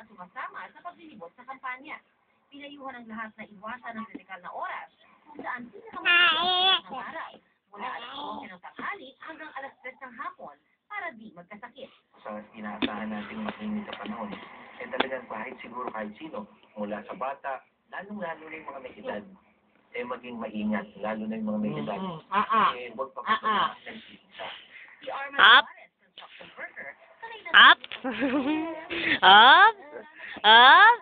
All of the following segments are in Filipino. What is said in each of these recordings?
at sumasama sa paglilibot sa kampanya. Pinayuhan ang lahat na iwasan ang kritikal na oras kung saan pinakamasakit ang araw mula alas 12 ng tanghali hanggang alas 3 ng hapon para di magkasakit. Sa inaasahan nating makinig sa panahon, talagang kahit siguro kahit sino, mula sa bata, lalong-lalo na yung mga may edad, maging maingat, lalo na yung mga may edad. Huwag pa nagsiisa. Si Arman Suarez, construction worker, sanay na Up. Up. Up.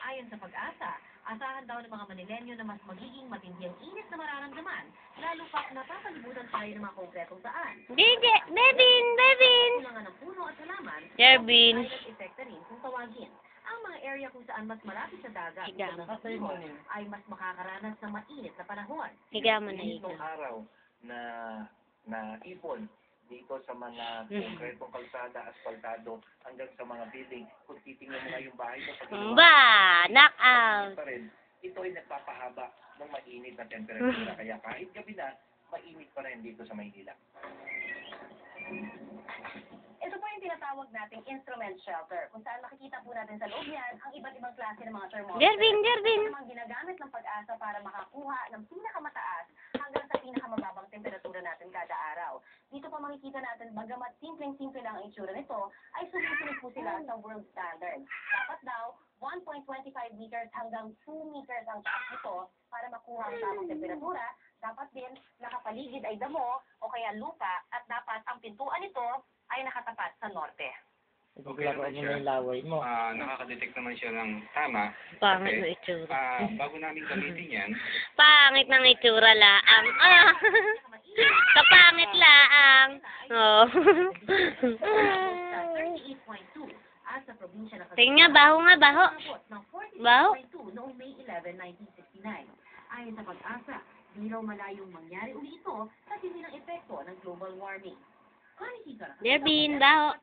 Ayon sa Pag-asa, asahan daw ng mga Manilenyo na mas magiging matindi ang init na mararamdaman, lalo pa napapalibutan tayo ng mga konkretong daan. Bevin. Kulangan ng puno at halaman, Jervin. ay nag-epekta rin kung tawagin. Ang mga area kung saan mas malapit sa dagat Higa mo. ay mas makakaranas ng mainit na panahon. Higa mo na Itong araw na ipon dito sa mga konkretong kalsada, asfaltado, hanggang sa mga building, kung titingnan mo nga yung bahay mo sa Knock out. pa rin, ito ay nagpapahaba ng mainit na temperatura. Kaya kahit gabi na, mainit pa rin dito sa Maynila. Ito po yung tinatawag nating instrument shelter, kung saan makikita po natin sa loob yan ang iba't ibang klase ng mga thermometer. Jervin. Ito namang ginagamit ng Pag-asa para makakuha ng pinakamataas hanggang sa pinakamababang temperatura natin kada araw. Dito po makikita natin, bagamat simpleng-simple lang ang itsura nito, ay sumusunod po sila sa world standard. Dapat daw, 1.25 meters hanggang 2 meters ang taas nito para makuha ang tamang temperatura. Dapat din, nakapaligid ay damo o kaya lupa at dapat ang pintuan nito ay nakatapat sa norte. Paglaruan mo na yung laway mo. Nakakadetect naman siya ng tama. Pangit ng itsura. Bago namin gamitin yan, Pangit ng itsura laang. Kapangit laang. Oh. 38.2 at sa probinsya ng Tingnan, baho nga, baho. ng Baho. 46.2 noong May 11, 1969. Ayon sa Pag-asa, di raw malayong mangyari uli ito sa hindi ng epekto ng global warming. Jervin, baho.